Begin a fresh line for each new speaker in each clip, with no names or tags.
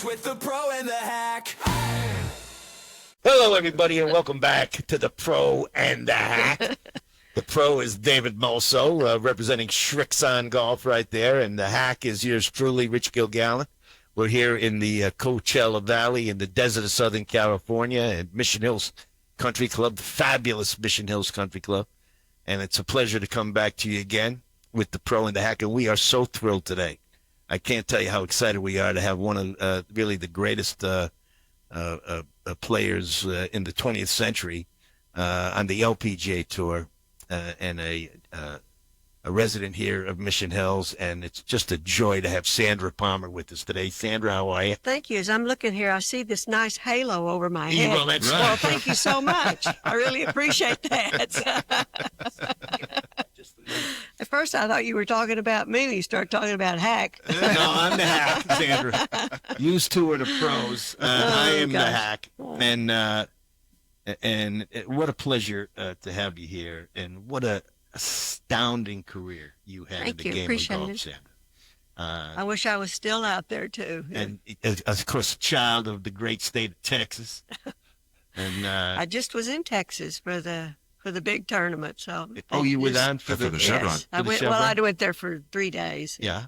with the pro and the hack.
Hello, everybody, and welcome back to the Pro and the Hack. The pro is David Molo, representing Shrixon Golf right there, and the hack is yours truly, Rich Gilgalan. We're here in the Coachella Valley in the desert of Southern California at Mission Hills Country Club, the fabulous Mission Hills Country Club. And it's a pleasure to come back to you again with the Pro and the Hack, and we are so thrilled today. I can't tell you how excited we are to have one of really the greatest players in the 20th century on the LPGA Tour, and a resident here of Mission Hills, and it's just a joy to have Sandra Palmer with us today. Sandra, how are you?
Thank you. As I'm looking here, I see this nice halo over my head.
Well, that's right.
Well, thank you so much. I really appreciate that. At first, I thought you were talking about me when you started talking about hack.
No, I'm the hack, Sandra. You two are the pros. I am the hack. And what a pleasure to have you here. And what a astounding career you had in the game of golf, Sandra.
I wish I was still out there, too.
And, of course, a child of the great state of Texas. And
I just was in Texas for the big tournament. So
you were on for the
Chevron?
Yes. I went there for 3 days.
Yeah.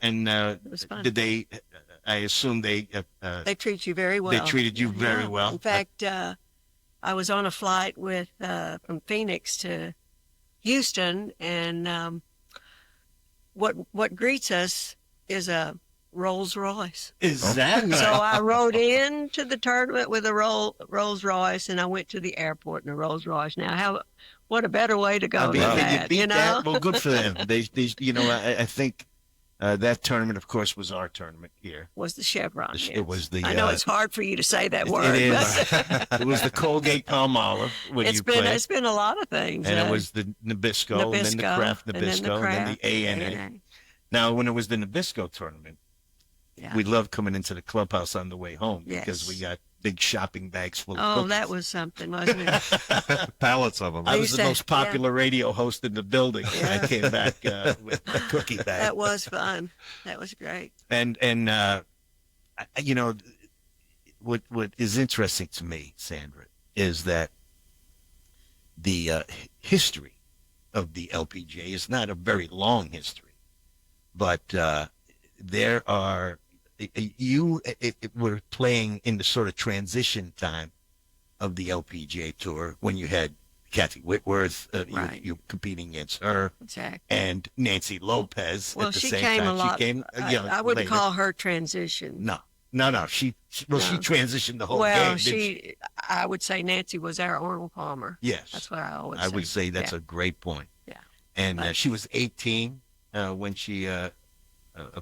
And
it was fun.
Did they, I assume they
treat you very well.
They treated you very well.
In fact, I was on a flight with from Phoenix to Houston, and what greets us is a Rolls Royce.
Is that right?
So I rode into the tournament with a Rolls Royce, and I went to the airport in a Rolls Royce. Now, what a better way to go than that,
you know?
That?
Well, good for them. They I think that tournament, of course, was our tournament here.
Was the Chevron. Yes.
It was the.
I know it's hard for you to say that word.
It is. It was the Colgate Palmolive when you played.
It's been a lot of things.
And it was the Nabisco, and then the Kraft Nabisco, and then the ANA. Now, when it was the Nabisco tournament, we loved coming into the clubhouse on the way home because we got big shopping bags full of cookies.
That was something, wasn't it?
Pallets of them.
I was the most popular radio host in the building when I came back with a cookie bag.
That was fun. That was great.
And you know, what is interesting to me, Sandra, is that the history of the LPGA is not a very long history, but there are. You were playing in the sort of transition time of the LPGA Tour when you had Kathy Whitworth, you competing against her,
exactly,
and Nancy Lopez at the same time.
She came a lot. I wouldn't call her transition.
No. She transitioned the whole game.
I would say Nancy was our Arnold Palmer.
Yes,
that's what I always say.
I would say that's a great point.
Yeah,
and she was 18 when she.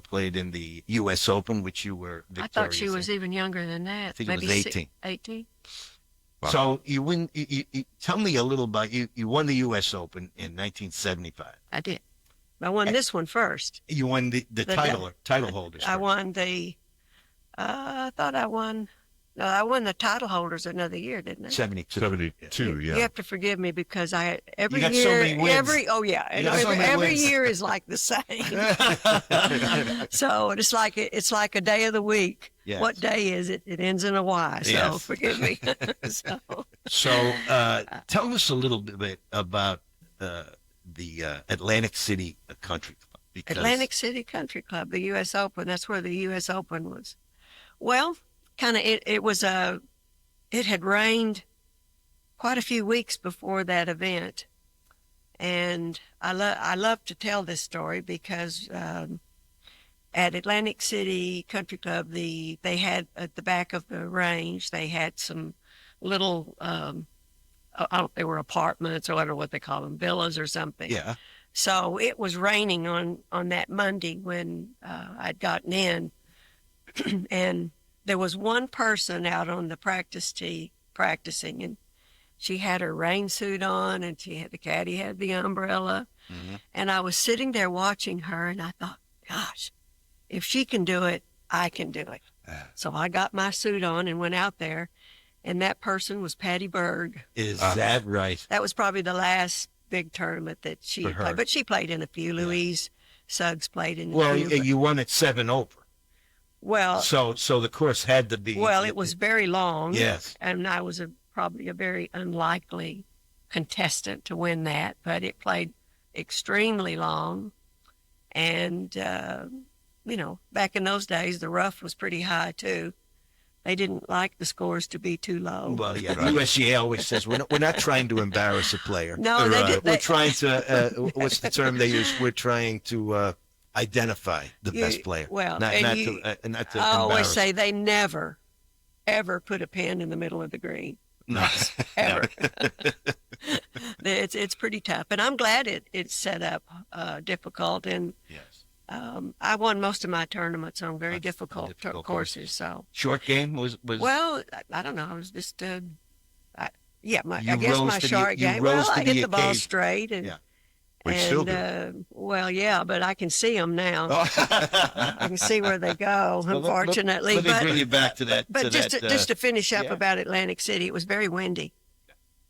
Played in the U.S. Open, which you were victorious.
I thought she was even younger than that.
I think
maybe
it was 18.
18.
Wow. So you win. You tell me a little about you. You won the U.S. Open in 1975.
I did. I won this one first.
You won the title holders.
I won the. I thought I won. No, I won the title holders another year, didn't I?
72, yeah.
You have to forgive me because every
got
year,
so many wins.
every year is like the same. So it's like a day of the week.
Yes.
What day is it? It ends in a Y. So forgive me.
So tell us a little bit about the Atlantic City Country Club. Because
Atlantic City Country Club, the U.S. Open. That's where the U.S. Open was. Well. It had rained quite a few weeks before that event. And I love to tell this story because at Atlantic City Country Club, they had at the back of the range, they had some little, they were apartments or I don't know what they call them, villas or something.
Yeah.
So it was raining on that Monday when I'd gotten in. And there was one person out on the practice tee practicing, and she had her rain suit on, and the caddy had the umbrella. Mm-hmm. And I was sitting there watching her, and I thought, gosh, if she can do it, I can do it. So I got my suit on and went out there, and that person was Patty Berg.
Is that right?
That was probably the last big tournament that she played, but she played in a few. Louise Suggs played in a few.
Well, you won at 7 over.
Well,
So the course had to be.
well, it was very long.
Yes.
And I was probably a very unlikely contestant to win that, but it played extremely long. And, back in those days, the rough was pretty high, too. They didn't like the scores to be too low.
Well, yeah. The USGA always says we're not trying to embarrass a player.
No, they did.
We're trying to. What's the term they use? We're trying to identify the best player.
Well,
not to
I always
embarrass.
say they never, ever put a pin in the middle of the green.
No.
Ever. It's pretty tough, and I'm glad it's set up difficult. And
Yes.
I won most of my tournaments on very difficult courses. So
Short game was.
well, I don't know. I was just I guess my
rose to the-
short
you
game.
rose
Well,
to
I
the
hit the ball
occasion.
straight, and
Yeah.
We still do.
well, yeah, but I can see them now. I can see where they go.
Well,
Unfortunately,
let me
but
bring you back to that.
But just to finish up
yeah.
about Atlantic City, it was very windy.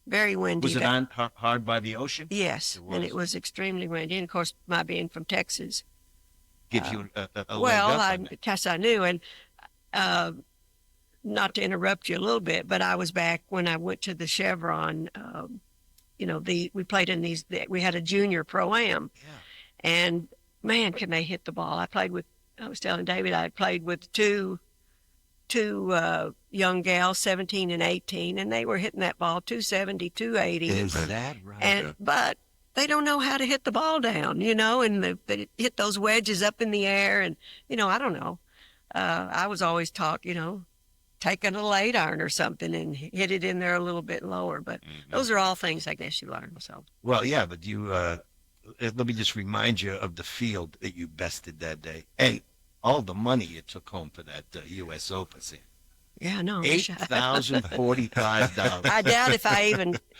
Very windy.
Was it on hard by the ocean?
Yes,
It was.
and it was extremely windy. And of course, my being from Texas,
Gives you a leg
well,
up
I
on that.
guess I knew. And not to interrupt you a little bit, but I was back when I went to the Chevron. We played in these. We had a junior pro-am,
Yeah.
and man, can they hit the ball! I was telling David I had played with two young gals, 17 and 18, and they were hitting that ball 270, 280.
Is that right?
But they don't know how to hit the ball down, and they hit those wedges up in the air, and I don't know. I was always taught, take a little 8-iron or something and hit it in there a little bit lower. But those are all things I guess you learn. So
Well, yeah, but you. Let me just remind you of the field that you bested that day, and all the money you took home for that U.S. Open.
yeah, no,
$8,045.
I doubt if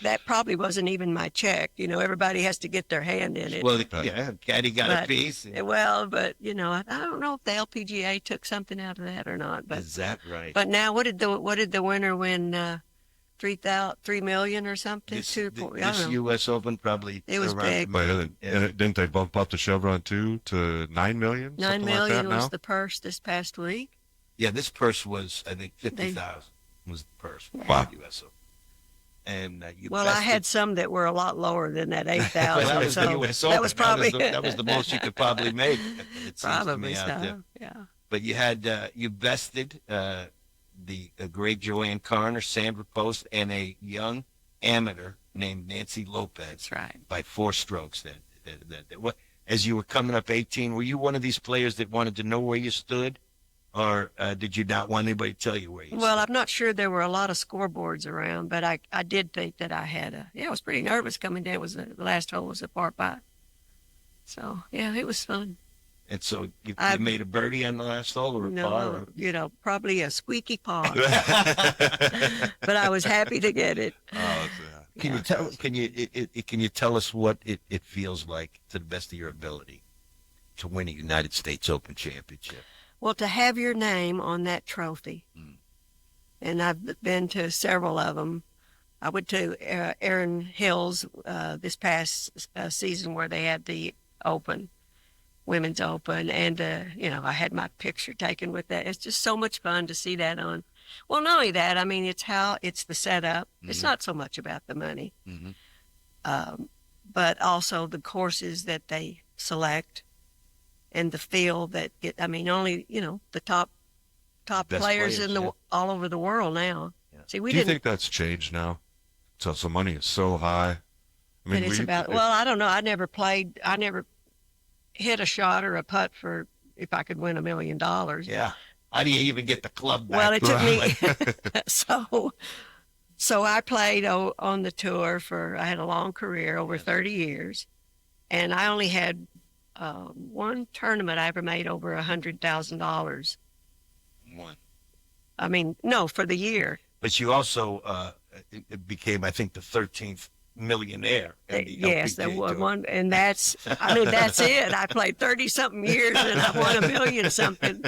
that probably wasn't even my check. Everybody has to get their hand in it.
Well, yeah, Caddy got a
But-
piece.
Well, but I don't know if the LPGA took something out of that or not. But
Is that right?
but now, what did the winner win? $3 million or something?
This,
I don't know.
U.S. Open probably
It was
around-
big.
But didn't they bump up the Chevron too to 9 million?
9
Something like
million
that
was
now?
the purse this past week.
Yeah, this purse was I think 50,000 was the purse. For
Wow.
the U.S. Open. And you
Well, I
bested-
had some that were a lot lower than that 8,000.
Well, that was
so
the U.S. Open.
that was probably
that was the most you could probably make. It seems to
probably
me out there.
so. Yeah.
But you had you bested the great Joanne Carner, Sandra Post, and a young amateur named Nancy Lopez
That's right.
by 4 strokes. What, as you were coming up 18, were you one of these players that wanted to know where you stood, or did you not want anybody to tell you where you
Well,
stood?
I'm not sure there were a lot of scoreboards around, but I did think that I had I was pretty nervous coming down. The last hole was a par 5. So, yeah, it was fun.
And so you
I-
made a birdie on the last hole or a par?
No, probably a squeaky par. But I was happy to get it.
Oh,
Can you tell? Can you tell us what it feels like, to the best of your ability, to win a United States Open championship?
Well, to have your name on that trophy, and I've been to several of them. I went to Erin Hills this past season where they had the Open, Women's Open, and I had my picture taken with that. It's just so much fun to see that on. Well, not only that, I mean, it's the setup. It's not so much about the money, but also the courses that they select and the field that get. I mean, only the top
Best
players in
players,
all over the world now.
Yeah.
See, we
Do you
didn't.
think that's changed now? So money is so high. I
And it's about. Well, I don't know. I never hit a shot or a putt for if I could win $1 million.
Yeah. How do you even get the club back?
Well, it took me. So I played on the tour I had a long career, over 30 years, and I only had one tournament I ever made over $100,000.
One.
I mean, no, for the year.
But you also it became, I think, the 13th millionaire. In the
Yes, there
LPGA
was
Tour.
one, and that's it. I played 30-something years, and I won $1 million something.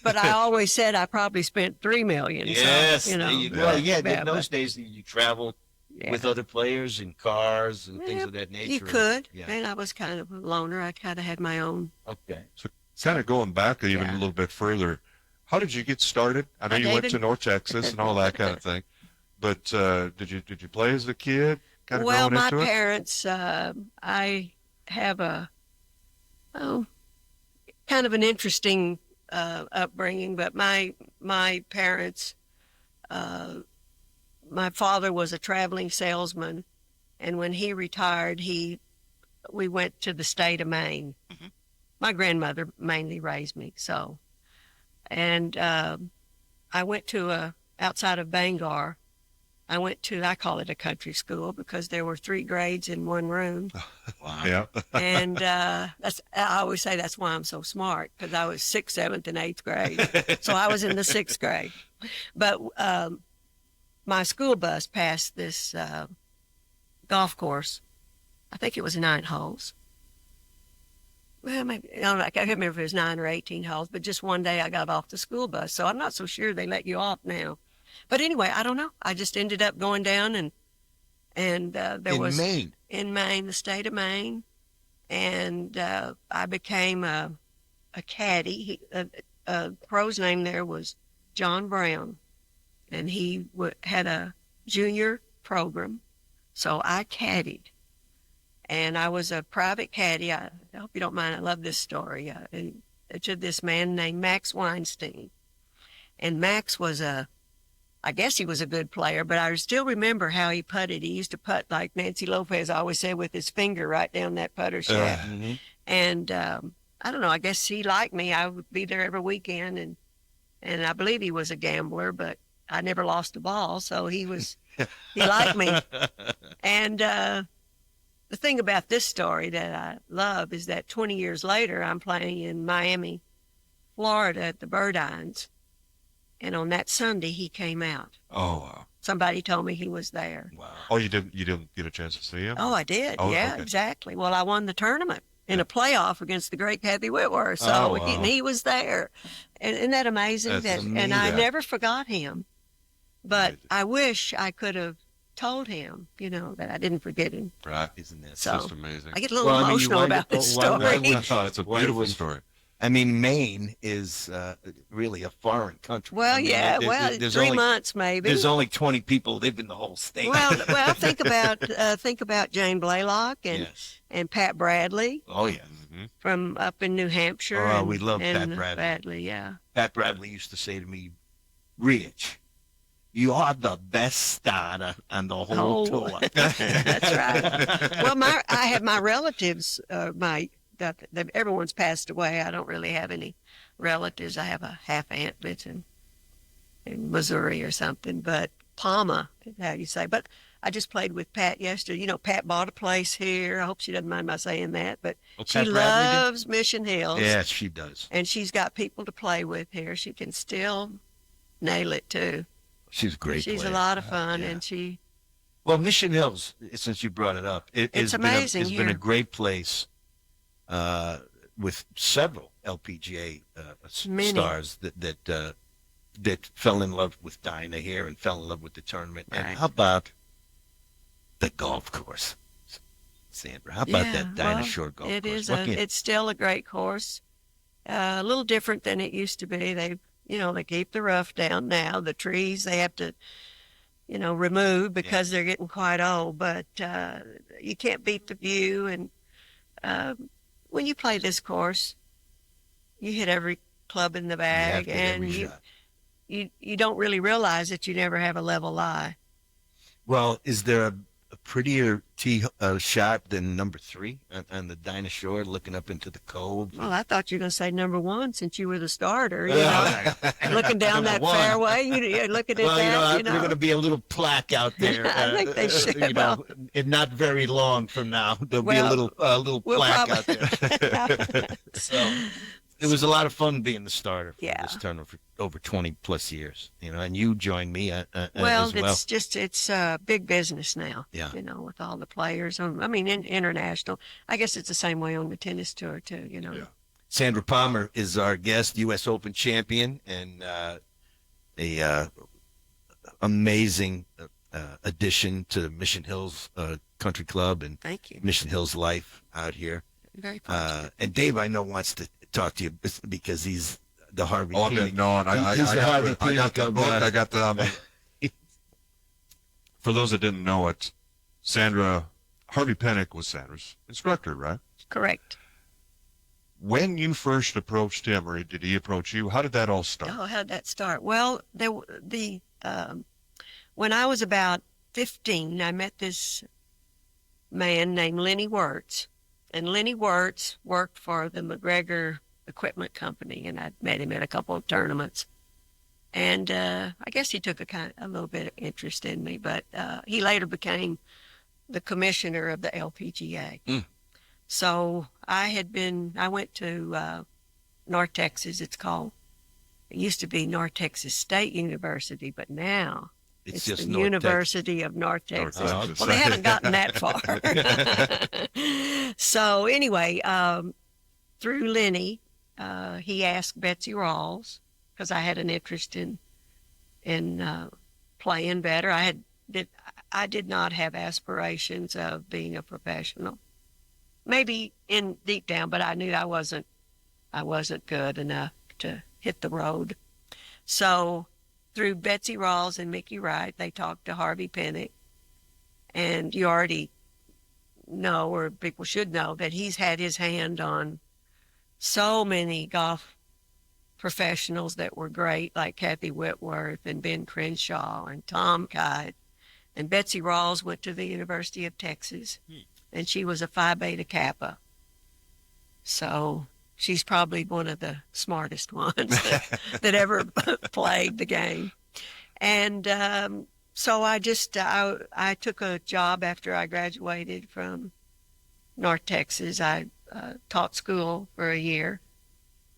But I always said I probably spent $3 million.
Yes.
So,
there you go. Yeah,
yeah,
in those days, you travel
yeah.
with other players in cars and things of that nature.
You could,
Yeah.
and I was kind of a loner. I kind of had my own.
Okay.
So kind of going back even
Yeah.
a little bit further, How did you get started? I know you went
David.
to North Texas and all that kind of thing, but did you play as a kid? Kind of
Well,
growing
my
into it.
parents, I have a kind of an interesting upbringing, but my parents, my father was a traveling salesman, and when he retired, we went to the state of Maine.
Mhm.
My grandmother mainly raised me, so, and I went to outside of Bangor. I call it a country school because there were 3 grades in one room.
Wow.
Yeah.
And I always say that's why I'm so smart, because I was 6th, 7th, and 8th grade. So I was in the 6th grade. But my school bus passed this golf course. I think it was 9 holes. Well, maybe, I don't know, I can't remember if it was 9 or 18 holes, but just one day I got off the school bus. So I'm not so sure they let you off now. But anyway, I don't know. I just ended up going down, and there was
Maine.
in Maine, the state of Maine, and I became a caddy. A pro's name there was John Brown, and he had a junior program, so I caddied, and I was a private caddy. I hope you don't mind. I love this story. To this man named Max Weinstein, and Max was I guess he was a good player, but I still remember how he putted. He used to putt like Nancy Lopez always said, with his finger right down that putter shaft.
Mhm.
And I don't know, I guess he liked me. I would be there every weekend, and I believe he was a gambler, but I never lost a ball, so he liked me. And the thing about this story that I love is that 20 years later, I'm playing in Miami, Florida at the Birdine's. And on that Sunday, he came out.
Oh wow.
Somebody told me he was there.
Wow.
Oh, you didn't get a chance to see him?
Oh, I did.
Oh,
Yeah,
okay.
exactly. Well, I won the tournament in a playoff against the great Kathy Whitworth. So
Oh, wow.
and he was there. And isn't that amazing?
That's
And I
amazing.
never forgot him. But
Amazing.
I wish I could have told him, that I didn't forget him.
Right.
Isn't that
So
Just amazing.
I get a little
Well, I mean, you
emotional
wind
about
up-
this
why- why
story.
would-
Oh, it's a
Why
beautiful
would-
story.
I mean, Maine is really a foreign country.
Well,
I mean,
yeah,
there's
3
only,
months maybe.
There's only 20 people live in the whole state.
Well, think about Jane Blaylock
Yes.
and Pat Bradley
Oh, yeah.
Mm-hmm.
from up in New Hampshire.
Oh,
and,
we love Pat
and
Bradley.
yeah.
Pat Bradley used to say to me, Rich, you are the best starter on the whole
Oh,
tour.
That's right. Well, I have my relatives. Everyone's passed away. I don't really have any relatives. I have a half aunt that's in Missouri or something. But Palmer is how you say. But I just played with Pat yesterday. Pat bought a place here. I hope she doesn't mind my saying that. But
Oh,
she
Pat Bradley did?
loves Mission Hills.
Yes, she does.
And she's got people to play with here. She can still nail it too.
She's a great
She's
player.
a lot of fun,
yeah.
and she.
Well, Mission Hills, since you brought it up,
It's amazing
It's been a
here.
great place with several LPGA
Many.
stars that fell in love with Dinah here and fell in love with the tournament.
Right.
And how about the golf course, Sandra? How about that Dinah
well,
Shore golf
it
course?
is
What can you-
it's still a great course. A little different than it used to be. They keep the rough down now. The trees they have to, remove because they're getting quite old. But you can't beat the view. And when you play this course, you hit every club in the
you have
bag,
to hit every
and
shot.
you don't really realize that you never have a level lie.
Well, is there a prettier tee shot than number 3 on the Dinah Shore, looking up into the cove?
Well, I thought you were going to say number 1 since you were the starter.
Well,
Looking down
number
that
1.
fairway, you're looking at
Well,
that.
there's going to be a little plaque out there.
I think they should.
And not very long from now, there'll be
Well,
a little
we'll
plaque out
probably-
there. So it was a lot of fun being the starter for
Yeah.
this tournament for over 20 plus years. And you joined me
Well,
as well.
it's big business now.
Yeah.
With all the players. International. I guess it's the same way on the tennis tour too.
Yeah.
Sandra Palmer is our guest, U.S. Open champion, and a amazing addition to Mission Hills Country Club and
Thank you.
Mission Hills life out here.
Very fortunate.
And Dave, I know, wants to talk to you because he's the Harvey.
Oh,
Penick.
no, I
He's the Harvey
got the
Penick
book.
of,
I got the. For those that didn't know it, Harvey Penick was Sandra's instructor, right?
Correct.
When you first approached him, or did he approach you? How did that all start?
Oh, how'd that start? Well, when I was about 15, I met this man named Lenny Wirtz. And Lenny Wirtz worked for the McGregor Equipment Company, and I'd met him at a couple of tournaments. And I guess he took a little bit of interest in me, but he later became the commissioner of the LPGA.
Mm.
So I went to North Texas, it's called. It used to be North Texas State University, but now it's
just
the
North
University of North
North
Texas.
Texas.
Well, they haven't gotten that far. So anyway, through Lenny, he asked Betsy Rawls, because I had an interest in playing better. I did not have aspirations of being a professional. Maybe in deep down, but I knew I wasn't good enough to hit the road. So through Betsy Rawls and Mickey Wright, they talked to Harvey Penick. And you already know, or people should know, that he's had his hand on so many golf professionals that were great, like Kathy Whitworth and Ben Crenshaw and Tom Kite. And Betsy Rawls went to the University of Texas, and she was a Phi Beta Kappa. So she's probably one of the smartest ones that ever played the game. And so I took a job after I graduated from North Texas. I taught school for a year,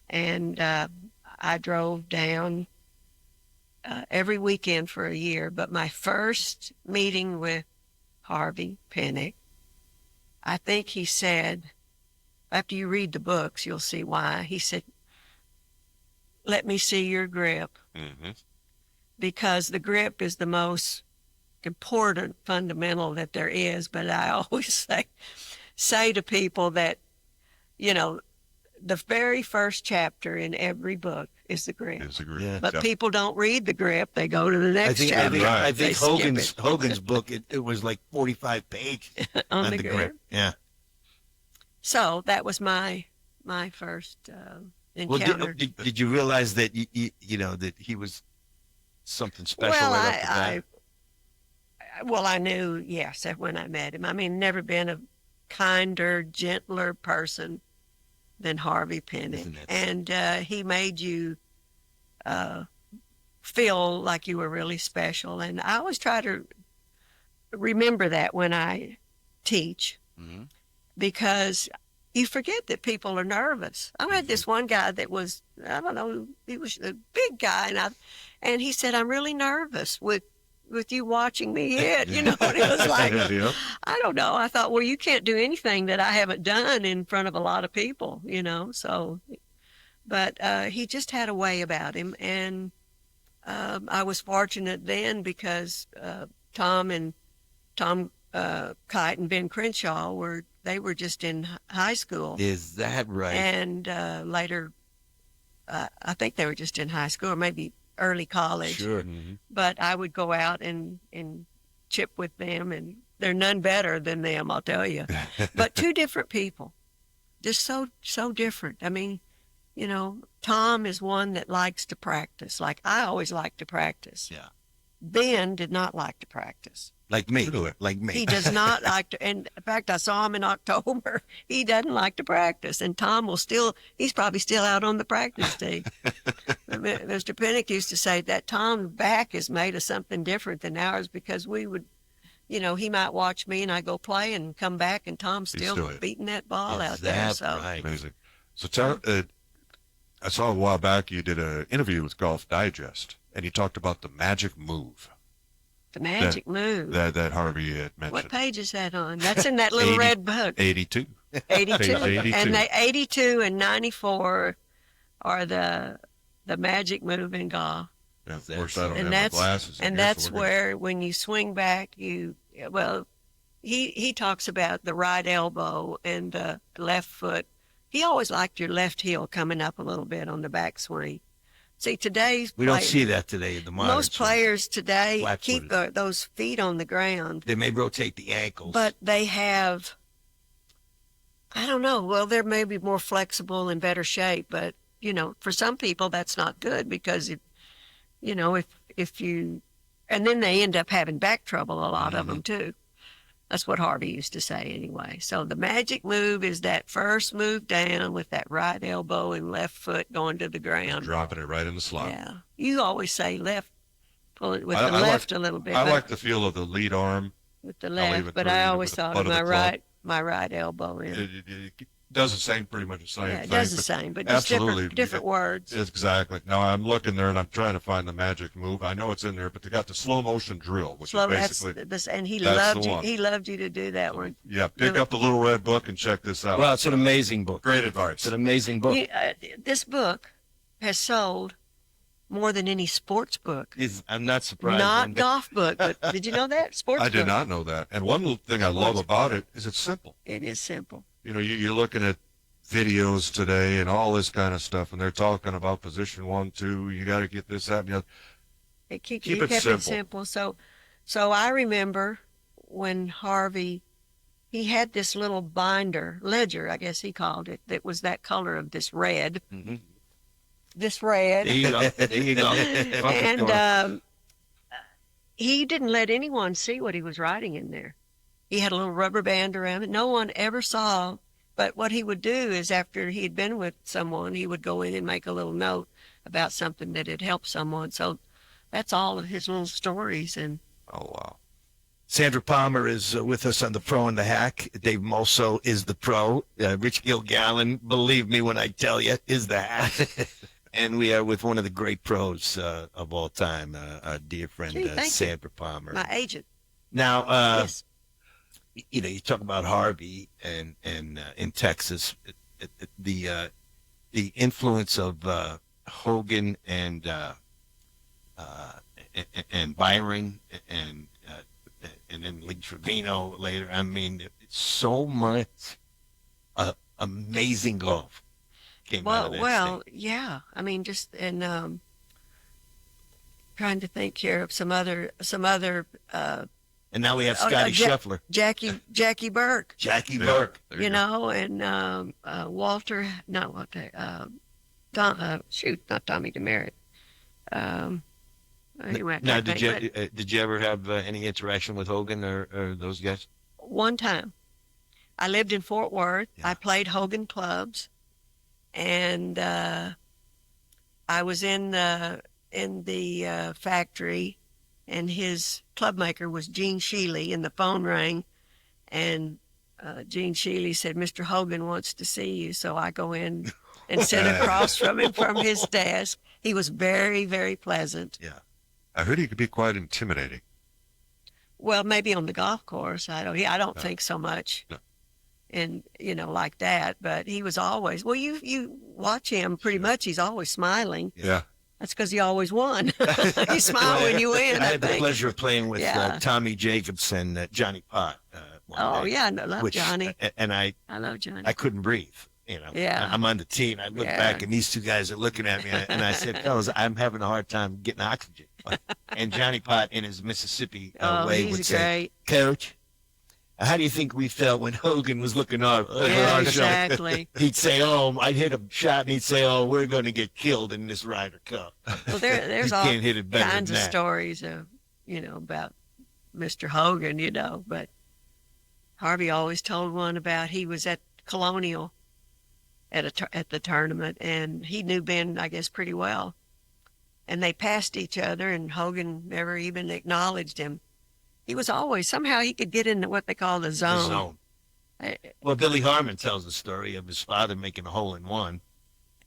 and I drove down every weekend for a year. But my first meeting with Harvey Penick, I think he said, after you read the books, you'll see why. He said, "Let me see your grip."
Mm-hmm.
Because the grip is the most important fundamental that there is. But I always say to people that, the very first chapter in every book is the grip.
Yeah.
But people don't read the grip. They go to the next chapter.
I
They
think
skip it.
Hogan's book, it was like 45 pages
on the
grip.
grip.
Yeah.
So that was my first
Well,
encounter.
did you realize that that he was something special right off the bat?
I knew, yes, when I met him. I mean, never been a kinder, gentler person than Harvey Penick.
Isn't it?
And he made you feel like you were really special. And I always try to remember that when I teach,
Mm-hmm.
because you forget that people are nervous. I had this one guy that was, I don't know, he was a big guy, and he said, "I'm really nervous with you watching me hit," and it was like,
Yeah.
I don't know. I thought, well, you can't do anything that I haven't done in front of a lot of people, so, but he just had a way about him. And I was fortunate then because Tom Kite and Ben Crenshaw were just in high school.
Is that right?
And later, I think they were just in high school or maybe early college.
Sure.
Mm-hmm.
But I would go out and chip with them, and they're none better than them, I'll tell you. But two different people, just so different. I mean, Tom is one that likes to practice. Like I always like to practice.
Yeah.
Ben did not like to practice.
Like me.
Really?
Like me.
He does not like to, and in fact, I saw him in October. He doesn't like to practice, and Tom he's probably still out on the practice tee. Mr. Penick used to say that Tom's back is made of something different than ours, because we would, he might watch me and I go play and come back and Tom's
He's
still
still
beating that ball
Is
out there.
that
So
right?
Amazing. So I saw a while back you did an interview with Golf Digest, and you talked about the magic move
the magic move.
that Harvey had mentioned.
What page is that on? That's in that little
80
red book.
82.
82.
Page 82.
And 82 and 94 are the magic move in golf.
Yeah, of course, I don't
And
have my glasses.
and
here,
that's
so we're
where when you swing back, he talks about the right elbow and the left foot He always liked your left heel coming up a little bit on the backswing. See, today's
We don't see that today in the modern
most
swing.
players today keep
Flat-footed.
those feet on the ground,
They may rotate the ankles.
but they have, I don't know, well, they're maybe more flexible and better shape, but, you know, for some people that's not good because, if you, and then they end up having back trouble, a lot of them too. That's what Harvey used to say anyway. So the magic move is that first move down with that right elbow and left foot going to the ground.
Dropping it right in the slot.
Yeah. You always say left, pull it with
I
the left
like,
a little bit.
I like the feel of the lead arm.
with the
I'll
left,
even
but
turn
I
it
always
with the
thought
butt
of
of the
my right elbow in.
It does the same, pretty much the same
Yeah,
thing.
it does the
but
same, but just
absolutely
different words.
Exactly. Now I'm looking there and I'm trying to find the magic move. I know it's in there, but they got the slow motion drill, which is basically
And he
that's
loved
the
you.
one.
He loved you to do that one.
yeah. Pick up the little red book and check this out.
Well, it's an amazing book.
Great
It's
advice.
an amazing book.
This book has sold more than any sports book.
I'm not surprised.
Not golf book, but did you know that? Sports
I
book.
did not know that. And one little thing I love about it is it's simple.
It is simple.
You know, you're looking at videos today and all this kind of stuff, and they're talking about position 1, 2. You got to get this, that, and the other.
He
Keep
kept
it
it
simple.
simple. So I remember when Harvey, he had this little binder, ledger, I guess he called it, that was that color of this red.
Mm-hmm.
This red.
There you go. There you go.
And he didn't let anyone see what he was writing in there. He had a little rubber band around it. No one ever saw. But what he would do is after he had been with someone, he would go in and make a little note about something that had helped someone. So that's all of his little stories. And
Oh, wow.
Sandra Palmer is with us on the Pro and the Hack. Dave Molo is the Pro. Rich Gilgalan, believe me when I tell you, is the Hack. And we are with one of the great pros of all time, our dear friend Sandra Palmer.
my agent.
Now,
Yes.
you talk about Harvey and in Texas, the influence of Hogan and Byron and then Lee Trevino later. I mean, it's so much amazing golf came out of that state.
Yeah. I mean, just and trying to think here of some other
And now we have Scotty Scheffler,
Jackie Burke.
Jackie
Yeah,
Burke.
there
You
go.
know, and Walter, not Walter, not Tommy DeMeritt. Anyway, I
Now,
can't think,
did you ever have any interaction with Hogan or those guys?
but one time, I lived in Fort Worth.
Yeah.
I played Hogan clubs, and I was in the factory, and his club maker was Gene Sheely, and the phone rang, and Gene Sheely said, "Mr. Hogan wants to see you." So I go in and sit across from him from his desk. He was very, very pleasant.
Yeah.
I heard he could be quite intimidating.
Well, maybe on the golf course. I don't think so much.
No.
And, like that. But he was always, well, you watch him pretty much. He's always smiling.
Yeah.
That's because he always won. You smile when you win,
I
I
had the
think.
pleasure of playing with
Yeah.
Tommy Jacobs and Johnny Pott.
Oh, yeah, I love Johnny.
And
I love Johnny.
I couldn't breathe.
Yeah.
I'm on the team. I look
Yeah.
back, and these two guys are looking at me, and I said, "Fellas, I'm having a hard time getting oxygen." And Johnny Pott, in his Mississippi way, would
he's
say,
great.
"Coach, how do you think we felt when Hogan was looking over
Yeah,
our shoulder?"
exactly.
He'd say, "Oh, I'd hit a shot," and he'd say, "Oh, we're going to get killed in this Ryder Cup."
Well, there's
You
all
can't hit it better
kinds
than
of
that.
stories of, about Mr. Hogan, but Harvey always told one about he was at Colonial at the tournament, and he knew Ben, I guess, pretty well. And they passed each other, and Hogan never even acknowledged him. He was always, somehow he could get into what they call the
The
zone.
zone.
Uh,
Well, Billy Harmon tells the story of his father making a hole in one,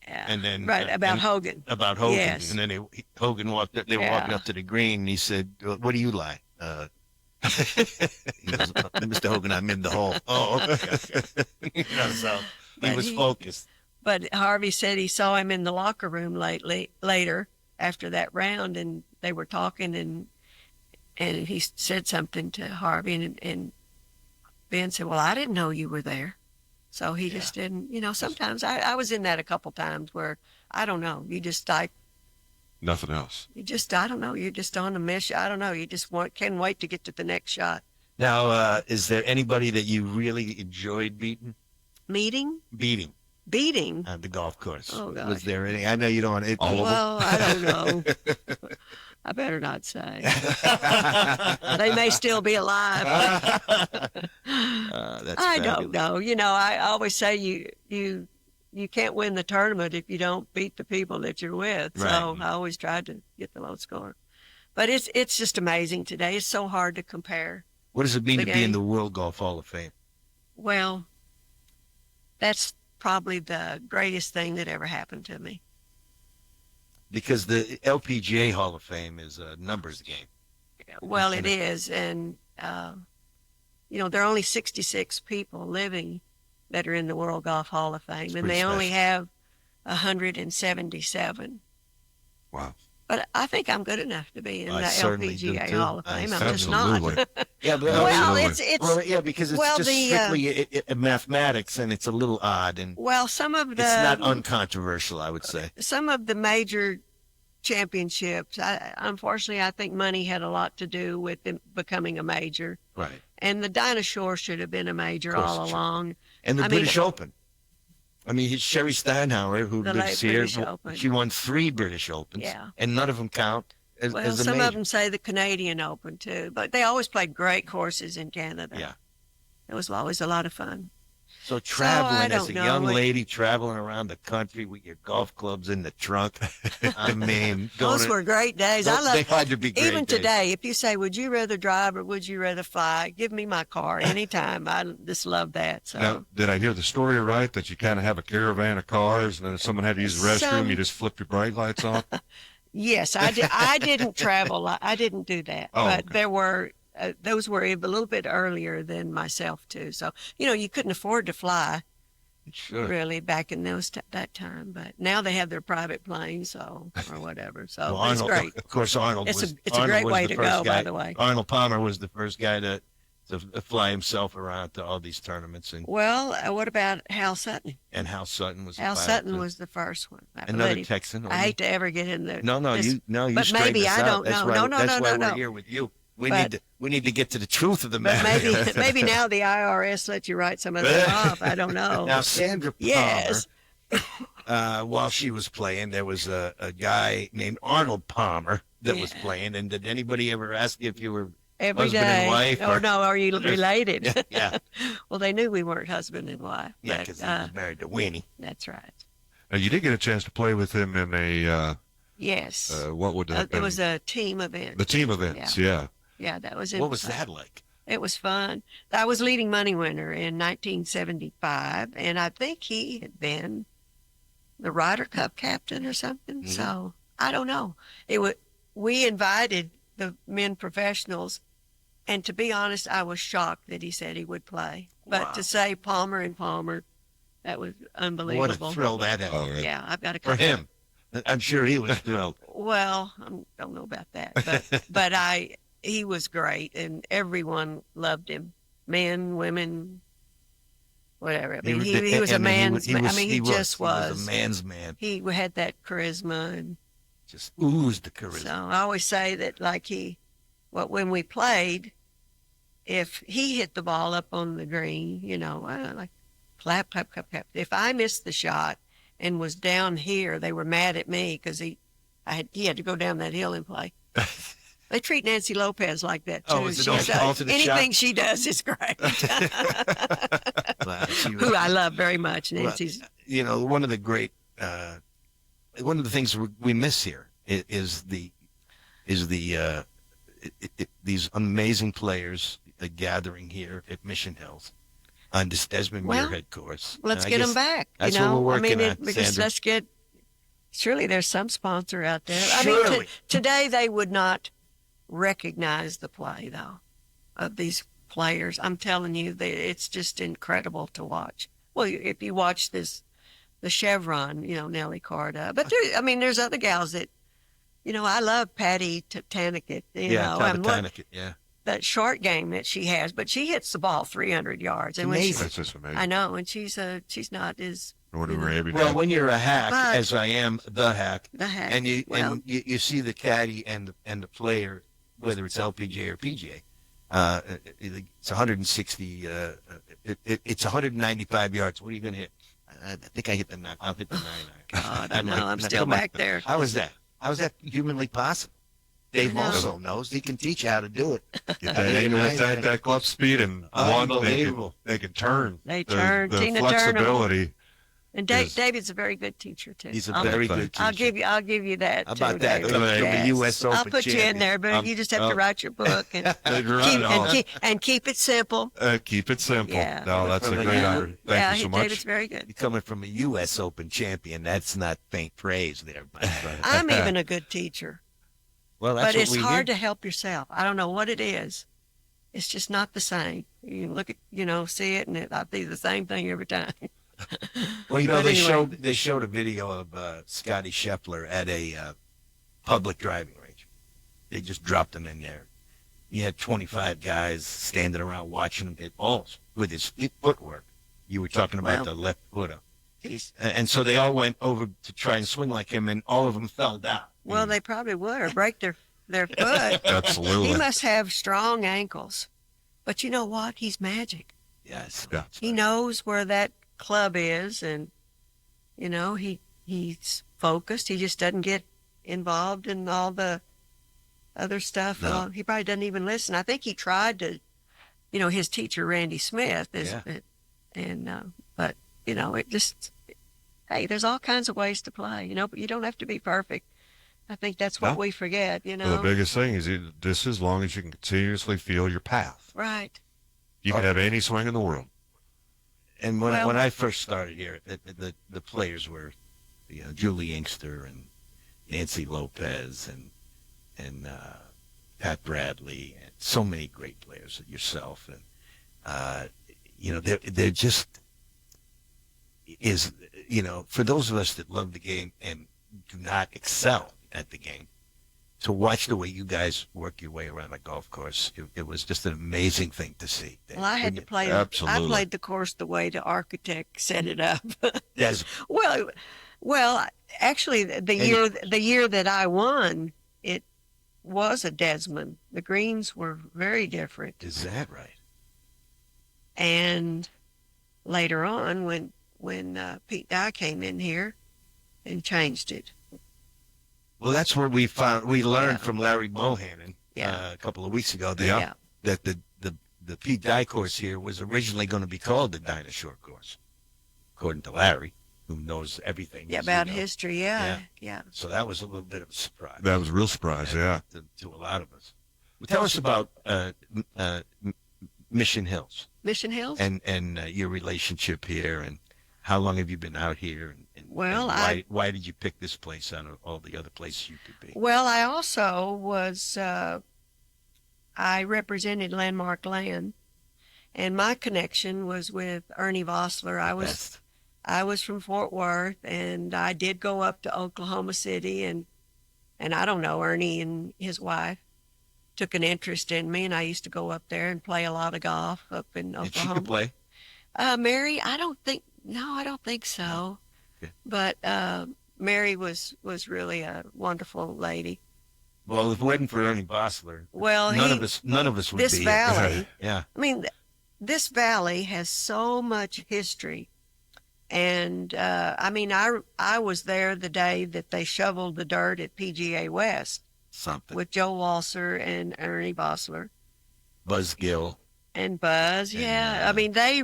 and then
right, about Hogan.
about Hogan,
Yes.
and then Hogan walked. They were
Yeah.
walking up to the green, and he said, "What do you lie?" He goes, "Mr. Hogan, I'm in the hole." Oh, okay. So he
But
was focused.
But Harvey said he saw him in the locker room later after that round, and they were talking, and he said something to Harvey, and Ben said, "Well, I didn't know you were there." So he just didn't, sometimes I was in that a couple times where, I don't know,
Nothing else.
I don't know, you're just on a mission. I don't know, you just can't wait to get to the next shot.
Now, is there anybody that you really enjoyed beating? Beating
Beating?
on the golf course.
Oh, gosh.
Was there any? I know you don't want it.
Well, I don't know. I better not say. They may still be alive. I don't know. I always say you can't win the tournament if you don't beat the people that you're with.
Right.
So I always tried to get the low score. But it's just amazing today. It's so hard to compare.
What does it mean
The
to be in
game.
the World Golf Hall of Fame?
Well, that's probably the greatest thing that ever happened to me.
Because the LPGA Hall of Fame is a numbers game.
Well, it is. And, there are only 66 people living that are in the World Golf Hall of Fame, and
pretty
they only
special.
have 177.
Wow.
But I think I'm good enough to be in
I
the
certainly do,
LPGA
too.
Hall of
I
Fame. I'm just not.
Absolutely.
Yeah, but
Well,
Absolutely.
it's
yeah, because it's
well,
just strictly mathematics, and it's a little odd, and
some of
it's not
the
uncontroversial, I would say.
major championships. Unfortunately, I think money had a lot to do with them becoming a major.
Right.
And the Dinosaur should have been a major
Of course
all
it should.
along.
And the
I mean,
British Open. I mean, Sherry Steinhauer, who
The
lives
late
here,
British Open.
she won 3 British Opens,
Yeah.
and none of them count as
Well,
a
some
major.
of them say the Canadian Open too, but they always played great courses in Canada.
Yeah.
It was always a lot of fun.
So traveling as
don't
a
know.
young lady, traveling around the country with your golf clubs in the trunk, I mean,
Those were great days. I
they
love
had to be great
even
days.
today. If you say, "Would you rather drive or would you rather fly?" Give me my car anytime. I just love that. So
Now, did I hear the story right that you kind of have a caravan of cars, and then if someone had to use the restroom, you just flip your bright lights on?
yes, I did. I didn't travel. I didn't do that.
Oh,
but
okay.
there were those were a little bit earlier than myself too. So you couldn't afford to fly.
Sure.
Really back in that time, but now they have their private planes, or whatever. So
Well,
it's
Arnold,
great.
of course, Arnold
It's
was.
a
Arnold
great
was
way
the
to
first
go,
guy,
by the way.
Arnold Palmer was the first guy to fly himself around to all these tournaments, and
Well, what about Hal Sutton?
Hal Sutton was. the
Hal
pilot,
Sutton
too.
was the first one. I
another
believe.
Texan.
I hate to ever get in there.
No, you
but
straighten
maybe
us
I
out.
don't
That's
know.
why,
No,
that's why
no.
we're here with you. We
But-
need to get to the truth of the
But
matter.
maybe now the IRS lets you write some of that off. I don't know.
Now, Sandra Palmer,
Yes.
while she was playing, there was a guy named Arnold Palmer that was playing. And did anybody ever ask you if you were
Every
husband
day.
and wife?
Oh no, are you related?
Yeah,
Well, they knew we weren't husband and wife.
yeah,
but,
because he was married to Winnie.
that's right.
Now, you did get a chance to play with him in a,
Yes.
what would that have
It
been?
was a team event.
The team events, yeah.
Yeah, that was.
What was that like?
It was fun. I was leading money winner in 1975, and I think he had been the Ryder Cup captain or something.
Mhm.
So I don't know. We invited the men professionals, and to be honest, I was shocked that he said he would play. But
Wow.
to say Palmer and Palmer, that was unbelievable.
What a thrill that is
Oh, yeah.
Yeah, I've got a
for
couple.
him. I'm sure he was thrilled.
Well, I don't know about that, but he was great, and everyone loved him, men, women, whatever. I mean, he was a man's man. I mean, he just was.
He was a man's man.
He had that charisma, and
Just oozed the charisma.
so I always say that, like when we played, if he hit the ball up on the green, like clap, clap, clap, clap. If I missed the shot and was down here, they were mad at me because he had to go down that hill and play. They treat Nancy Lopez like that too.
Oh, is it
She
an
does-
alternate
anything
shot?
she does is great.
Wow, she was-
Who I love very much, Nancy's.
one of the great, one of the things we miss here is these amazing players gathering here at Mission Hills on this Desmond
Well,
Muirhead course.
Let's
And I
get
guess
them back.
That's what we're working on,
because
Sandra.
let's get. Surely there's some sponsor out there. I mean,
Surely.
today they would not recognize the play though of these players. I'm telling you, it's just incredible to watch. Well, if you watch the Chevron, Nellie Carter, but there's other gals that, I love Patty Taniket.
Yeah,
and
Taniket, yeah.
that short game that she has, but she hits the ball 300 yards. And when
Amazing.
That's just amazing.
I know, and she's not as
Well, when you're a hack,
But-
as I am, the hack,
the heck.
and you
well,
and you see the caddy and the player, whether it's LPGA or PGA, it's 160. It's 195 yards. What are you going to hit? I think I hit the 9. I'll hit the 9.
God, I know. I'm still
come on.
back there.
How is that? How is that humanly possible? Dave
I know.
also knows. He can teach you how to do it.
Get that glove speed and
Unbelievable.
they can turn.
They
The-
turn.
the
Tina Turner.
flexibility.
And
is-
David's a very good teacher too.
He's a
I'll-
very good teacher.
I'll give you that.
How about
too,
that?
David.
From the
Yes.
U.S. Open
I'll put you in
champion.
there, but you just have to write your book and keep it simple.
Keep it simple.
Yeah.
No, that's a
From the
great
U-
honor. Thank
Yeah,
you so much.
David's very good.
You're coming from a U.S. Open champion. That's not faint praise there, my brother.
I'm even a good teacher,
Well, that's
but
what
it's
we
hard
hear.
to help yourself. I don't know what it is. It's just not the same. You look at, see it, and I'll be the same thing every time.
Well,
But
they
anyway.
showed a video of Scotty Scheffler at a public driving range. They just dropped him in there. You had 25 guys standing around watching him hit balls with his footwork. You were talking about
Wow.
the left footer. And so they all went over to try and swing like him, and all of them fell down.
Well, they probably would, or break their foot.
Absolutely.
He must have strong ankles. But you know what? He's magic.
Yes.
Yeah.
He knows where that club is, and he's focused. He just doesn't get involved in all the other stuff.
No.
Well, he probably doesn't even listen. I think he tried to, his teacher Randy Smith is, but it just, hey, there's all kinds of ways to play, but you don't have to be perfect. I think that's what
No.
we forget,
Well, the biggest thing is just as long as you can continuously feel your path.
Right.
You can have any swing in the world.
And when
Well-
I first started here, the players were, Julie Inkster and Nancy Lopez and Pat Bradley, and so many great players, yourself, and they're just for those of us that love the game and do not excel at the game, to watch the way you guys work your way around a golf course, it was just an amazing thing to see.
Well, I had to play.
Absolutely.
I played the course the way the architect set it up.
Yes.
Well, actually, the year that I won, it was a Desmond. The greens were very different,
Is that right?
and later on, when Pete Dye came in here and changed it.
Well, that's where we learned
Yeah.
from Larry Bohannon
Yeah.
a couple of weeks ago
Yeah.
that the Pete Dye course here was originally going to be called the Dinah Shore course, according to Larry, who knows everything.
Yeah,
as you
about
know.
history. Yeah.
So that was a little bit of a surprise.
That was a real surprise, yeah.
To a lot of us. Well, tell us about Mission Hills
Mission Hills.
and your relationship here, and how long have you been out here? And
Well,
why did you pick this place out of all the other places you could be?
Well, I also was, I represented Landmark Land, and my connection was with Ernie Vossler.
Best.
I was from Fort Worth, and I did go up to Oklahoma City, and I don't know, Ernie and his wife took an interest in me, and I used to go up there and play a lot of golf up in
And she
Oklahoma.
could play.
Mary, I don't think so.
Okay.
But Mary was really a wonderful lady.
Well, if it wasn't for Ernie Bossler,
Well,
none of us would
this
be
valley,
here. Yeah.
I mean, this valley has so much history. And I was there the day that they shoveled the dirt at PGA West
Something.
with Joe Walser and Ernie Bossler
Buzz Gill.
and Buzz.
And,
Yeah. I mean, they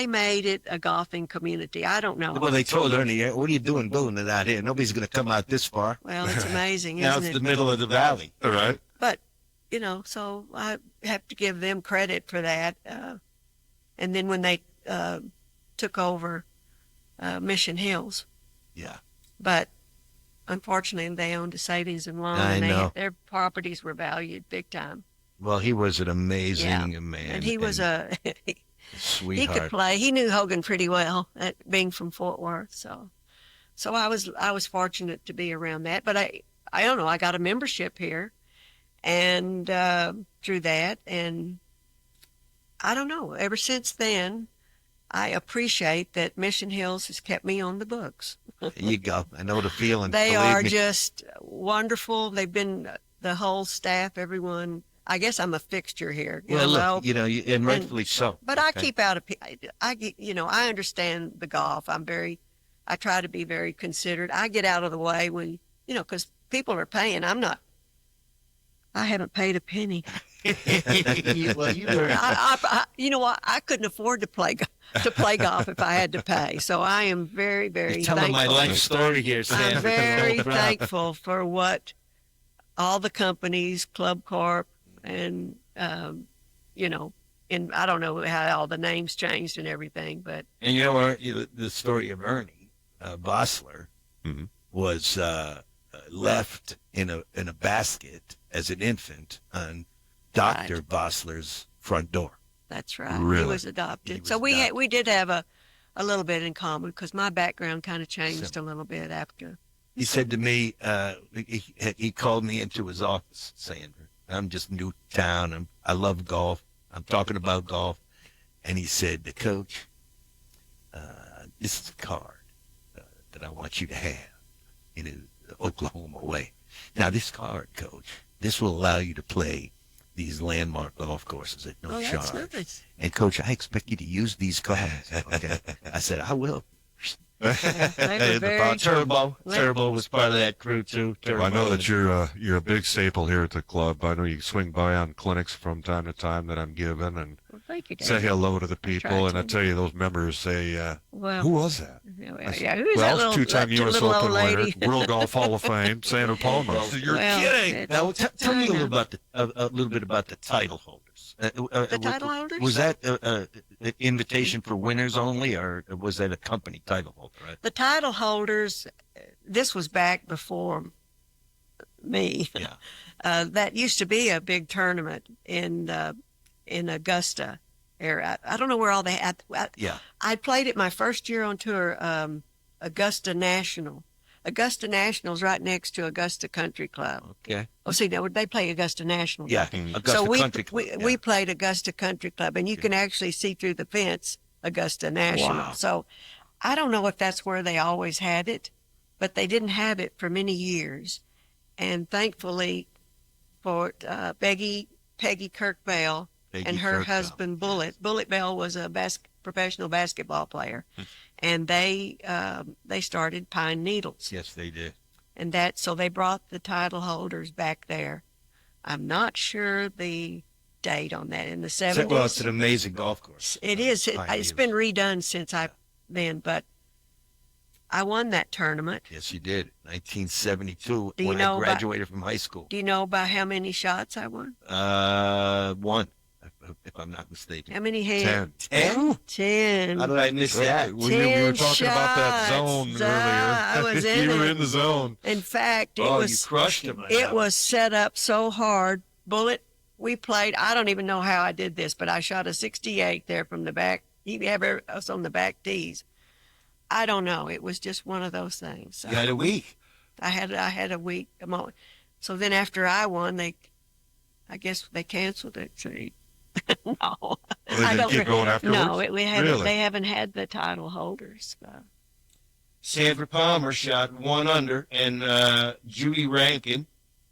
made it a golfing community. I don't know.
Well, they told Ernie, what are you doing building it out here? Nobody's going to come out this far.
Well, it's amazing,
Now
isn't
it's
it?
the middle of the valley.
All right.
But, so I have to give them credit for that. And then when they took over Mission Hills,
Yeah.
but unfortunately they owned a savings and loan,
I
and
know.
their properties were valued big time.
Well, he was an amazing man.
And he was he
sweetheart.
could play. He knew Hogan pretty well, being from Fort Worth. So I was fortunate to be around that. But I don't know. I got a membership here, and through that. And I don't know, ever since then, I appreciate that Mission Hills has kept me on the books.
There you go. I know the feeling.
They
Believe
are
me.
just wonderful. They've been the whole staff, everyone. I guess I'm a fixture here.
Well,
know,
look, and rightfully so.
But I keep out of, I understand the golf. I try to be very considerate. I get out of the way when, because people are paying. I haven't paid a penny.
Well, you were.
You know what? I couldn't afford to play golf if I had to pay. So I am very, very
You're telling
thankful.
my life story here, Sandra.
I'm very thankful for what all the companies, Club Corp, and and I don't know how all the names changed and everything, but
And the story of Ernie Bossler was left in a basket as an infant on Dr. Bossler's front door.
that's right.
Really?
He was adopted.
He was
So
adopted.
we did have a little bit in common because my background kind of changed a little bit after.
He said to me, he called me into his office, Sandra. I'm just new to town. I love golf. I'm talking about golf. And he said, Coach, this is a card that I want you to have in the Oklahoma way. Now, this card, Coach, this will allow you to play these landmark golf courses at no
That's
charge.
nice.
And, Coach, I expect you to use these cards. Okay? I said, I will.
They were very
Turbo was part of that crew, too.
Well, I know that you're a big staple here at the club. I know you swing by on clinics from time to time that I'm giving and
Well, thank you,
say
David.
hello to the people. And I
to.
tell you, those members say,
Well,
who was that?
yeah, who's that
Well,
little,
two-time
that
U.S.
little
Open
old lady?
winner, World Golf Hall of Fame, Sandra Palmer.
You're
Well,
kidding.
it's-
Now, tell me a little
I know.
about a little bit about the title holders.
The title holders?
Was that an invitation for winners only, or was that a company title holder? Right?
The title holders, this was back before me.
Yeah.
That used to be a big tournament in Augusta area. I don't know where all they had.
Yeah.
I played it my first year on tour, Augusta National. Augusta National's right next to Augusta Country Club.
Okay.
Oh, see, now they play Augusta National.
Yeah. Augusta
So
Country Club.
we played Augusta Country Club, and you can actually see through the fence Augusta National.
Wow.
So I don't know if that's where they always had it, but they didn't have it for many years. And thankfully for Peggy Kirk Bell
Peggy
and her
Kirk Bell.
husband Bullet Bell was a professional basketball player, and they started Pine Needles.
Yes, they did.
And so they brought the title holders back there. I'm not sure the date on that, in the 70s.
Well, it's an amazing golf course.
It is.
Pine
It's
Needles.
been redone since but I won that tournament.
Yes, you did. 1972,
Do you
when
know
I
about-
graduated from high school.
Do you know by how many shots I won?
One, if I'm not mistaken.
How many hands?
10?
10.
How did I miss that?
We were talking about that zone
shots.
earlier.
I was in
You were
it.
in the zone.
In fact, it
Oh, you
was
crushed him.
it was set up so hard. Bullet, we played. I don't even know how I did this, but I shot a 68 there from the back. He had us on the back tees. I don't know. It was just one of those things. So
You had a week.
I had a week. So then after I won, I guess they canceled it. See, no,
Well, they
I
didn't
don't
keep
re-
going afterwards?
No, we haven't.
Really?
They haven't had the title holders.
Sandra Palmer shot 1 under, and Judy Rankin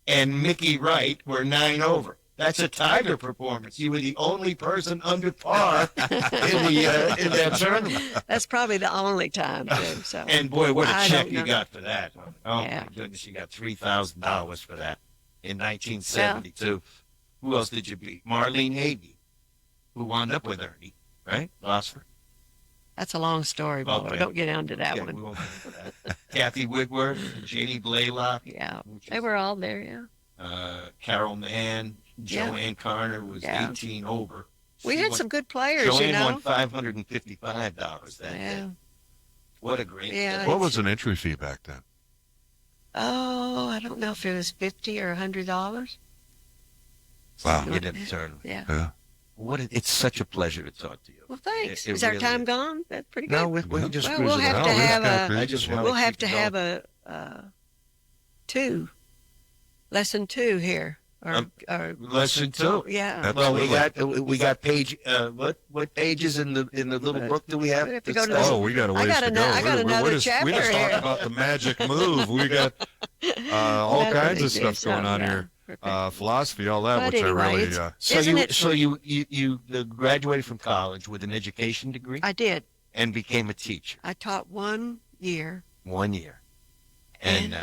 and Mickey Wright were 9 over. That's a Tiger performance. You were the only person under par in that tournament.
That's probably the only time too. So
And boy, what a
I
check
don't
you
know.
got for that. Oh
Yeah.
my goodness, you got $3,000 for that in 1972. Who else did you beat? Marlene Hagee, who wound up with Ernie, right? Gosford.
That's a long story, but
Okay.
don't get into that
Okay,
one.
we won't get into that. Kathy Wigworth, Janie Blaylock,
Yeah, they were all there. Yeah,
Carol Mann,
Yeah.
Joanne Carter was
Yeah.
18 over.
we
She
had
won-
some good players.
Joanne
you know.
won $555 that
Yeah.
day. What a great
Yeah.
day.
What was an entry fee back then?
Oh, I don't know if it was $50 or $100.
Wow.
Get in the tournament.
Yeah.
Yeah.
It's such a pleasure to talk to you.
Well, thanks.
It
Is our
really
time
is.
gone? That's pretty good.
No, we just
Well,
cruise
we'll
it
have
out.
to
we just
have
gotta
a-
cruise.
I just
Yeah.
want
We'll have
keep
to
going.
have a lesson 2 here. or
lesson 2.
yeah.
Well, we got page. What pages in the little book do we have?
We have to go to the-
Oh, we got a ways to go.
I got another
We
chapter
just
here.
talked about the magic move. We got all
That's
kinds
what
of
it
stuff
is,
going on
yeah.
here.
Perfect.
Philosophy, all that,
But
which
anyway,
I really.
it's-
So
Isn't
you
it-
so you graduated from college with an education degree
I did.
and became a teacher
I taught 1 year.
1 year, and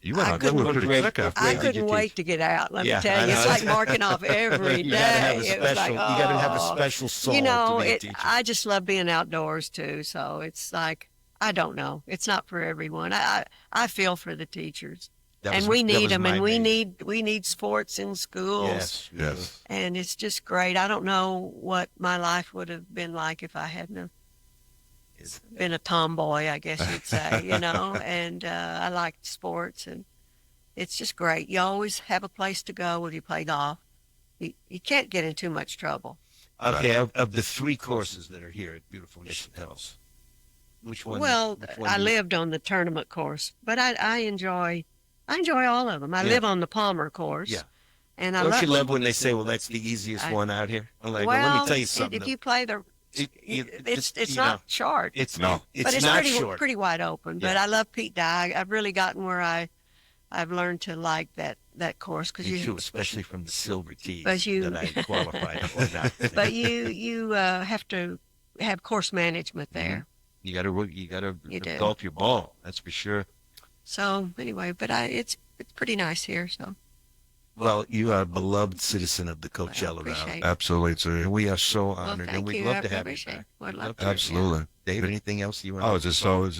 you went
I
on
couldn't-
pretty
Great-
quick after
I
Where
that.
did you
couldn't wait to get out. Let
Yeah,
me tell
I
you, it's
know.
like marking off every
you
day.
gotta have a
It was
special.
like,
You gotta have a
oh.
special soul
You know,
to be a teacher.
I just love being outdoors too. So it's like, I don't know. It's not for everyone. I feel for the teachers,
That
and
was-
we
that
need
was
them,
my
and
main-
we need sports in schools,
Yes,
Yes.
and it's just great. I don't know what my life would have been like if I hadn't have
Yes.
been a tomboy, I guess you'd say, you know. And I liked sports, and it's just great. You always have a place to go when you play golf. You can't get in too much trouble.
Okay, of the 3 courses that are here at beautiful Mission Hills, which one?
Well,
which one
I
do you-
lived on the tournament course, but I enjoy all of them. I
Yeah.
live on the Palmer course.
Yeah.
And I
Don't
love
you love when they say, "Well, that's the easiest one out here"? I'm like, well, let me tell you something.
If you play the, it's
you
not
know,
short,
it's
No.
but it's
not
pretty
short.
pretty wide open. But
Yeah.
I love Pete Dye. I've really gotten where I've learned to like that course because
Me too, especially from the silver tees
But you-
that I qualified for. Now.
but you have to have course management there.
You gotta
You do.
golf your ball. That's for sure.
So anyway, but it's pretty nice here. So
Well, you are a beloved citizen of the Coachella
appreciate
Valley,
it.
Absolutely.
and
So,
we are so
Well,
honored,
thank
and we'd
you.
love
I
to have you
appreciate
back.
it. Would
We'd
love
love
to.
to.
absolutely.
Dave, anything else you want?
I was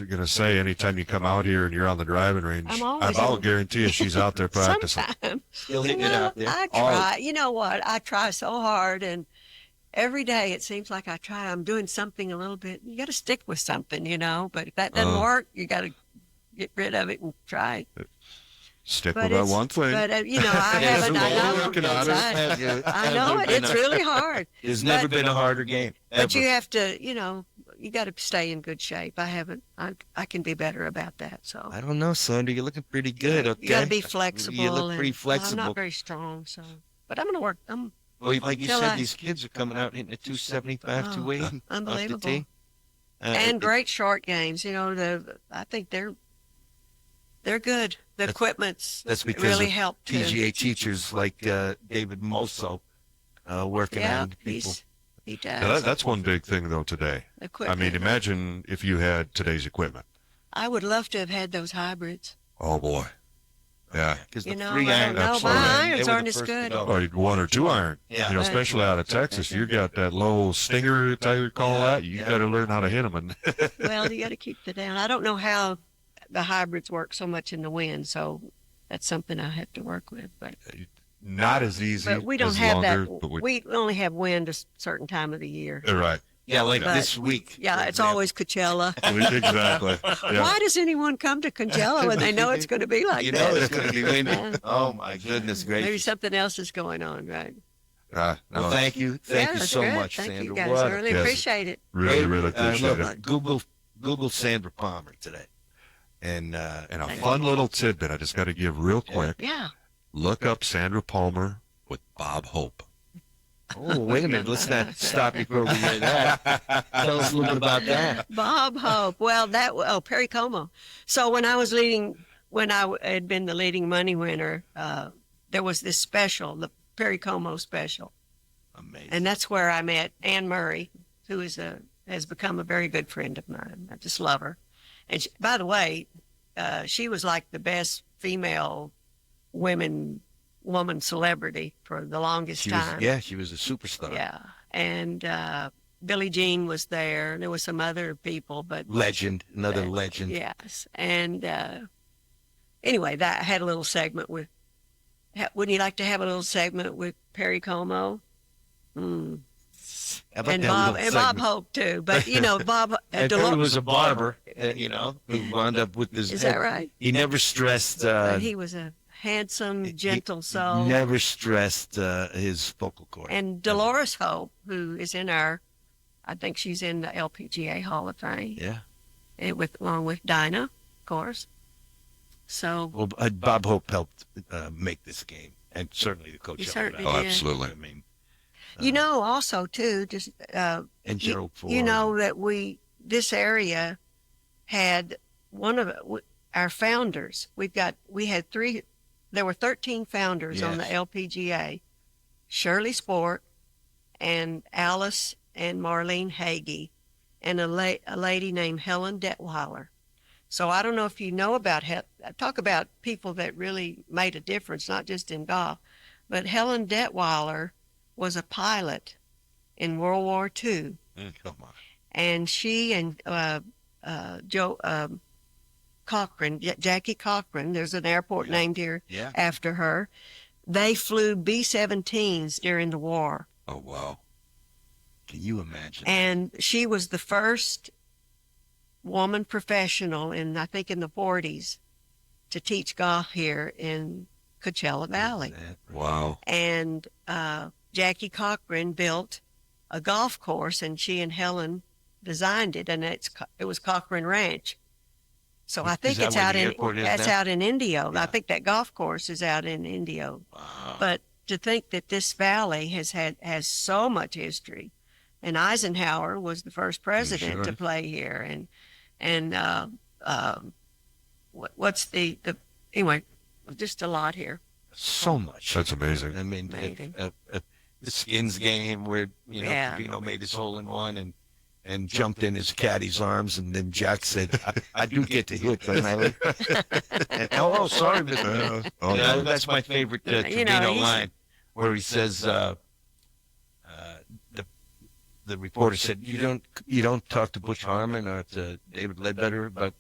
going to say, anytime you come out here and you're on the driving range,
I'm always
I'll
on-
guarantee you she's out there practicing.
Sometimes.
Still hitting it
Well,
out there.
I try. You know what? I try so hard, and every day it seems like I try. I'm doing something a little bit. You got to stick with something, you know. But if that doesn't work, you got to get rid of it and try it.
Stick
But
with that
it's-
one thing.
But you know, I
Yeah,
haven't. I
so
know.
we're working on
That's
it.
right.
Yeah,
I know it. It's really hard.
There's never
but-
been a harder game.
But
ever.
you have to, you know, you got to stay in good shape. I haven't. I can be better about that. So
I don't know, Sandra. You're looking pretty good. Okay.
you got to be flexible.
You look
and-
pretty
I'm
flexible.
not very strong, so. But I'm gonna work.
Well, like you
Till
said,
I-
these kids are coming out hitting a 275,
Oh,
280 off the
unbelievable.
tee.
And great short games. You know, I think they're good. The equipment's
that's because
really
of
helped too.
PGA teachers like David Molo working
Yeah,
on people.
he does.
Now, that's one big thing, though, today. I
Equipment.
mean, imagine if you had today's equipment.
I would love to have had those hybrids.
Oh, boy. Yeah.
Because
You
the
know,
free
I
iron,
don't know.
Absolutely.
My
They
irons
were the
aren't as
first to
good.
go.
Or 1 or 2 iron.
Yeah.
You know, especially out of Texas, you got that low stinger, I would call that. You got to learn how to hit them. And
Well, you got to keep the down. I don't know how the hybrids work so much in the wind, so that's something I have to work with. But
not as easy.
we don't
as
have
longer,
that.
But
We only have wind a certain time of the year.
right.
Yeah, like
But-
this week.
Yeah,
for
it's
example.
always Coachella.
Exactly. Yeah.
Why does anyone come to Coachella when they know it's going to be like
You
that?
know it's going to be windy.
Yeah.
Oh, my goodness gracious.
Maybe something else is going on, right?
No,
Well, thank you. Thank
Yeah,
you
that's
so
good.
much,
Thank
Sandra.
you guys.
What
I
a-
really
yes.
appreciate it.
really, really appreciate
look,
it.
Google Sandra Palmer today. And
And a
Thank
fun little tidbit I just got to give real quick.
Yeah.
Look up Sandra Palmer with Bob Hope.
oh, wait a minute. Let's not stop before we hear that. Tell us a little bit about that.
Bob Hope. Well, Perry Como. So when I had been the leading money winner, there was this special, the Perry Como special.
Amazing.
And that's where I met Anne Murray, who has become a very good friend of mine. I just love her. And by the way, she was like the best female woman celebrity for the longest time.
She was a superstar.
Yeah. And Billie Jean was there. There was some other people, but
Legend, another legend.
yes. And anyway, that I had a little segment with. Wouldn't you like to have a little segment with Perry Como? Mm.
How about
And
that
Bob
little
and Bob
segment?
Hope too. But you know, Bob
And Perry was a barber, who wound up with his.
Is that right?
He never stressed.
But he was a handsome, gentle soul.
Never stressed his vocal cord.
And Dolores Hope, who is I think she's in the LPGA Hall of Fame.
Yeah.
Along with Dinah, of course. So
Well, Bob Hope helped make this game, and certainly the Coachella
certainly
Valley.
Oh,
did.
absolutely.
I mean,
you know, also too, just
and Gerald Ford.
you know that this area had one of our founders. We had three. There were 13 founders on the
Yes.
LPGA: Shirley Sport, and Alice and Marlene Hagee, and a lady named Helen Detweiler. So I don't know if you know about talk about people that really made a difference, not just in golf, but Helen Detweiler was a pilot in World War II,
Come on.
and she and Cochran, Jackie Cochran, there's an airport named here
Yeah.
after her. They flew B-17s during the war.
Oh, wow.
Can you imagine?
And she was the first woman professional I think in the 40s to teach golf here in Coachella Valley.
Wow.
And Jackie Cochran built a golf course, and she and Helen designed it, and it was Cochran Ranch. So I think
that
it's
where
out
the
in
airport is
that's
now?
out in Indio.
Yeah.
I think that golf course is out in Indio.
Wow.
But to think that this valley has so much history, and Eisenhower was the first president
sure.
to play here, and what's the anyway, just a lot here.
So much.
That's amazing.
I mean,
Amazing.
the Skins game where,
Yeah.
Trevino made his hole in one and jumped in his caddy's arms, and then Jack said, I do get to hit, don't I? And, oh, sorry, Mr.
Oh,
Yeah,
yeah.
that's my favorite
You know,
Trevino
he's-
line, where he says, the reporter said, you don't talk to Butch Harmon or to David Ledbetter about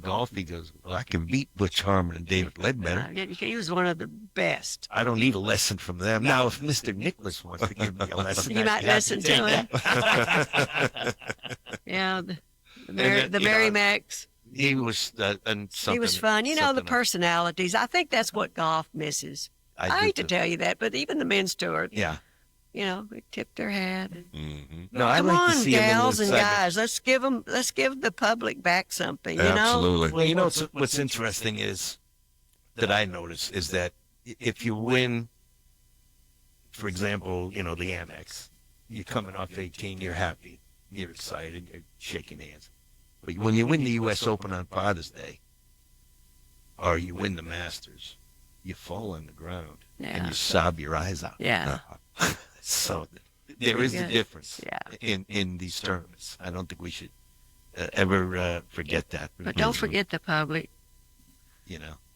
golf. He goes, well, I can beat Butch Harmon and David Ledbetter.
He was one of the best.
I don't need a lesson from them. Now, if Mr. Nicholas wants to give me a lesson,
You
I'd
might
be happy
listen to
take
him.
that.
Yeah, the
then,
Mary Max.
He was and something.
He was fun. You know, the
something
personalities. I think that's what golf misses. I
do
hate to
too.
tell you that, but even the men's tour,
Yeah.
they tip their hat.
Mm-hmm.
No, I
Come
like to
on,
see him a little
gals and
excited.
guys, let's give the public back something. You know,
Absolutely.
Well, you know what's interesting is that I notice is that if you win, for example, the Amex, you're coming off 18, you're happy, you're excited, you're shaking hands. But when you win the U.S. Open on Father's Day, or you win the Masters, you fall on the ground and
Yeah.
you sob your eyes out.
Yeah.
So there is a
Good.
difference
Yeah.
in these tournaments. I don't think we should ever forget that.
But don't forget the public.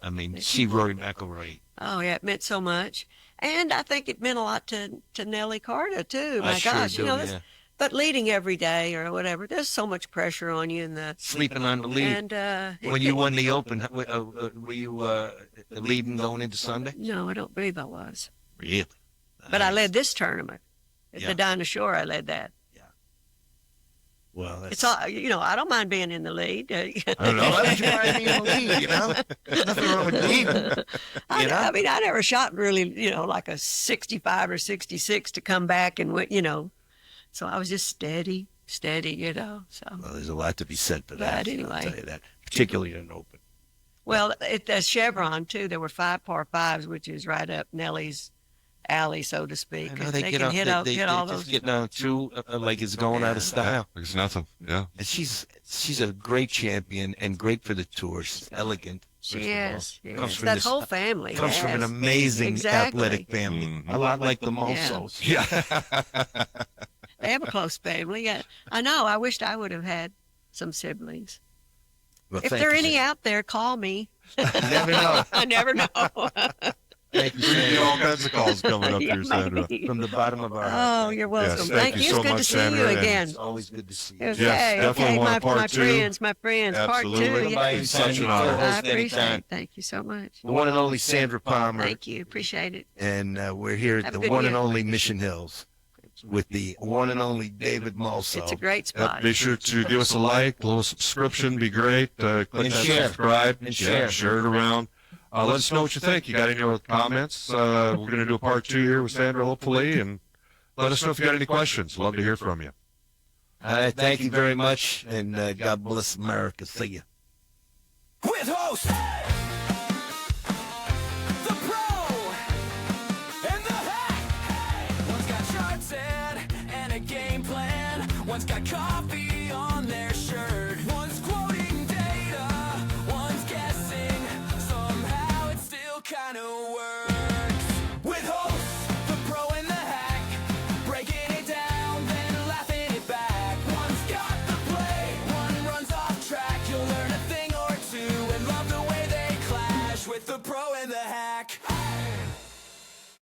I mean, see Rory McIlroy.
Oh yeah, it meant so much, and I think it meant a lot to Nellie Carter too.
I
My
sure
gosh,
do,
that's-
yeah.
But leading every day or whatever, there's so much pressure on you in the
Sleeping on the lead.
and
When you won the Open, were you leading going into Sunday?
No, I don't believe I was.
Really?
But I
Nice.
led this tournament at
Yeah.
the Dinosaur. I led that.
Well,
It's all I don't mind being in the lead.
I don't know. Why would you mind being in the lead, There's nothing wrong with leading.
I mean, I never shot really, like a 65 or 66 to come back and win, So I was just steady. So
Well, there's a lot to be said for that.
But anyway.
I'll tell you that, particularly in an Open.
well, at the Chevron too, there were 5 par 5s, which is right up Nellie's alley, so to speak.
I know
And
they get
can
up,
hit
they
all
just
those.
getting on two like it's going out of style.
There's nothing. Yeah.
And she's a great champion and great for the tour. She's elegant.
She
first of all.
is. She
Comes
is.
from
That
this-
whole family
Comes from an
has.
amazing
Exactly.
athletic family.
Mhm.
A lot like the Mosos.
Yeah.
They have a close family. Yeah. I know. I wished I would have had some siblings.
Well,
If
thank
there are
you,
any
Sandra.
out there, call me.
You never know.
I never know.
Thank you,
We get
Sandra.
all kinds of calls coming up
Yeah,
here, Sandra.
maybe.
From the bottom of our
Oh,
heart.
you're welcome.
Yes,
thank you.
so
It's good
much,
to see
Sandra,
you
and
again.
It's always good to see you.
Yes,
Okay,
definitely want a part
my
two.
my friends,
Absolutely.
part two.
Bye,
Yeah.
Such an
Sandra.
honor.
I
Host
appreciate
anytime.
it. Thank you so much.
The one and only Sandra Palmer.
Thank you. Appreciate it.
And we're here at
Have a
the
good
one and
year.
only Mission Hills with the one and only David Molo.
It's a great
Yep,
spot.
be sure to give us a like, a little subscription, be great. Click
And
that
share.
subscribe.
And
Yeah,
share.
share it around. Let us know what you think. You got any other comments? We're going to do a part 2 here with Sandra, hopefully, and let us know if you got any questions. Love to hear from you.
Thank you very much, and God bless America. See you.
With host